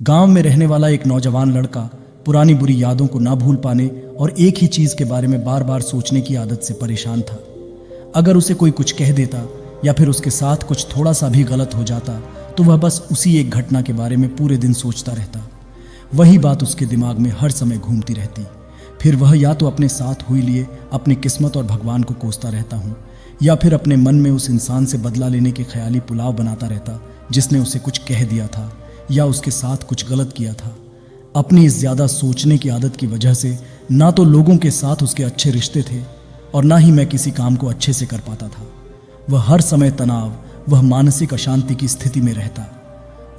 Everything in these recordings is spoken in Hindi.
गांव में रहने वाला एक नौजवान लड़का पुरानी बुरी यादों को ना भूल पाने और एक ही चीज के बारे में बार बार सोचने की आदत से परेशान था। अगर उसे कोई कुछ कह देता या फिर उसके साथ कुछ थोड़ा सा भी गलत हो जाता तो वह बस उसी एक घटना के बारे में पूरे दिन सोचता रहता। वही बात उसके दिमाग में हर समय घूमती रहती। फिर वह या तो अपने साथ हुई लिए अपनी किस्मत और भगवान को कोसता रहता हूँ, या फिर अपने मन में उस इंसान से बदला लेने के ख्याली पुलाव बनाता रहता जिसने उसे कुछ कह दिया था या उसके साथ कुछ गलत किया था। अपनी इस ज़्यादा सोचने की आदत की वजह से ना तो लोगों के साथ उसके अच्छे रिश्ते थे और ना ही मैं किसी काम को अच्छे से कर पाता था। वह हर समय तनाव, वह मानसिक अशांति की स्थिति में रहता।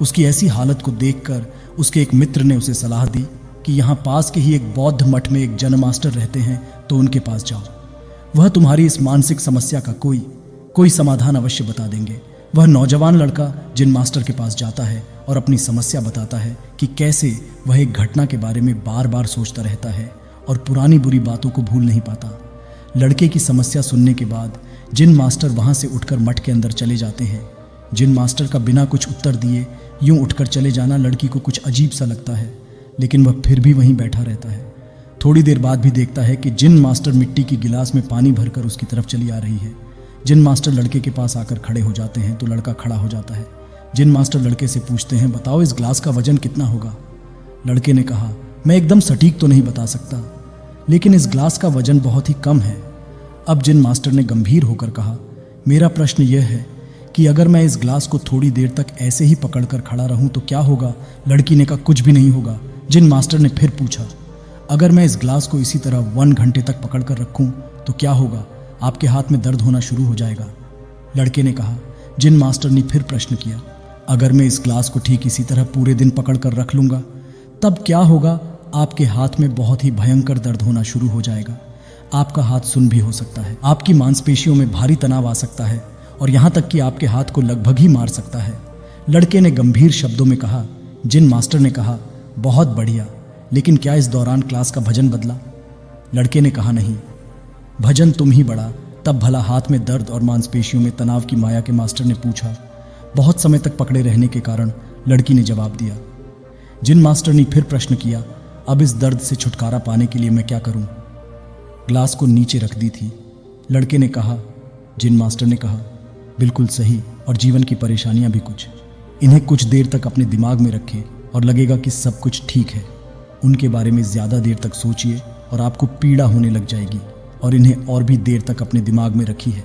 उसकी ऐसी हालत को देखकर उसके एक मित्र ने उसे सलाह दी कि यहाँ पास के ही एक बौद्ध मठ में एक जैन मास्टर रहते हैं, तो उनके पास जाओ। वह तुम्हारी इस मानसिक समस्या का कोई समाधान अवश्य बता देंगे। वह नौजवान लड़का जिन मास्टर के पास जाता है और अपनी समस्या बताता है कि कैसे वह एक घटना के बारे में बार बार सोचता रहता है और पुरानी बुरी बातों को भूल नहीं पाता। लड़के की समस्या सुनने के बाद जिन मास्टर वहाँ से उठकर मठ के अंदर चले जाते हैं। जिन मास्टर का बिना कुछ उत्तर दिए यूं उठकर चले जाना लड़की को कुछ अजीब सा लगता है, लेकिन वह फिर भी वहीं बैठा रहता है। थोड़ी देर बाद भी देखता है कि जिन मास्टर मिट्टी की गिलास में पानी भरकर उसकी तरफ चली आ रही है। जिन मास्टर लड़के के पास आकर खड़े हो जाते हैं तो लड़का खड़ा हो जाता है। जिन मास्टर लड़के से पूछते हैं, बताओ इस ग्लास का वजन कितना होगा। लड़के ने कहा, मैं एकदम सटीक तो नहीं बता सकता, लेकिन इस ग्लास का वजन बहुत ही कम है। अब जिन मास्टर ने गंभीर होकर कहा, मेरा प्रश्न यह है कि अगर मैं इस ग्लास को थोड़ी देर तक ऐसे ही पकड़कर खड़ा रहूं तो क्या होगा। लड़की ने कहा, कुछ भी नहीं होगा। जिन मास्टर ने फिर पूछा, अगर मैं इस ग्लास को इसी तरह 1 घंटे तक पकड़कर रखूं तो क्या होगा, आपके हाथ में दर्द होना शुरू हो जाएगा। लड़के ने कहा। जिन मास्टर ने फिर प्रश्न किया, अगर मैं इस ग्लास को ठीक इसी तरह पूरे दिन पकड़कर रख लूंगा तब क्या होगा, आपके हाथ में बहुत ही भयंकर दर्द होना शुरू हो जाएगा। आपका हाथ सुन्न भी हो सकता है, आपकी मांसपेशियों में भारी तनाव आ सकता है और यहाँ तक कि आपके हाथ को लगभग ही मार सकता है। लड़के ने गंभीर शब्दों में कहा। जिन मास्टर ने कहा, बहुत बढ़िया, लेकिन क्या इस दौरान क्लास का भजन बदला। लड़के ने कहा, नहीं, भजन तुम ही बढ़ा, तब भला हाथ में दर्द और मांसपेशियों में तनाव की माया के मास्टर ने पूछा। बहुत समय तक पकड़े रहने के कारण लड़की ने जवाब दिया। जिन मास्टर ने फिर प्रश्न किया, अब इस दर्द से छुटकारा पाने के लिए मैं क्या करूं। ग्लास को नीचे रख दी थी। लड़के ने कहा। जिन मास्टर ने कहा, बिल्कुल सही, और जीवन की परेशानियां भी कुछ, इन्हें कुछ देर तक अपने दिमाग में रखें और लगेगा कि सब कुछ ठीक है। उनके बारे में ज़्यादा देर तक सोचिए और आपको पीड़ा होने लग जाएगी, और इन्हें और भी देर तक अपने दिमाग में रखी है,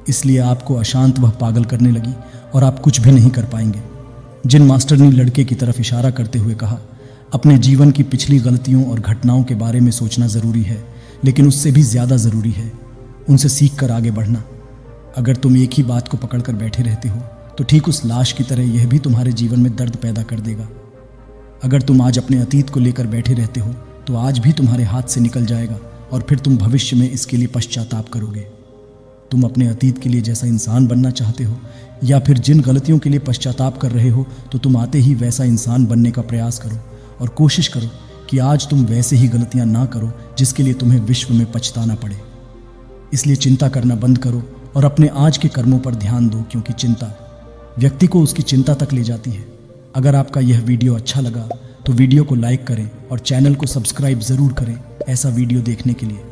इसलिए आपको अशांत वह पागल करने लगी और आप कुछ भी नहीं कर पाएंगे। जिन मास्टर ने लड़के की तरफ इशारा करते हुए कहा, अपने जीवन की पिछली गलतियों और घटनाओं के बारे में सोचना ज़रूरी है, लेकिन उससे भी ज़्यादा ज़रूरी है उनसे सीख कर आगे बढ़ना। अगर तुम एक ही बात को पकड़कर बैठे रहते हो तो ठीक उस लाश की तरह यह भी तुम्हारे जीवन में दर्द पैदा कर देगा। अगर तुम आज अपने अतीत को लेकर बैठे रहते हो तो आज भी तुम्हारे हाथ से निकल जाएगा और फिर तुम भविष्य में इसके लिए पश्चाताप करोगे। तुम अपने अतीत के लिए जैसा इंसान बनना चाहते हो या फिर जिन गलतियों के लिए पश्चाताप कर रहे हो, तो तुम आते ही वैसा इंसान बनने का प्रयास करो और कोशिश करो कि आज तुम वैसे ही गलतियां ना करो जिसके लिए तुम्हें विश्व में पछताना पड़े। इसलिए चिंता करना बंद करो और अपने आज के कर्मों पर ध्यान दो, क्योंकि चिंता व्यक्ति को उसकी चिंता तक ले जाती है। अगर आपका यह वीडियो अच्छा लगा तो वीडियो को लाइक करें और चैनल को सब्सक्राइब ज़रूर करें ऐसा वीडियो देखने के लिए।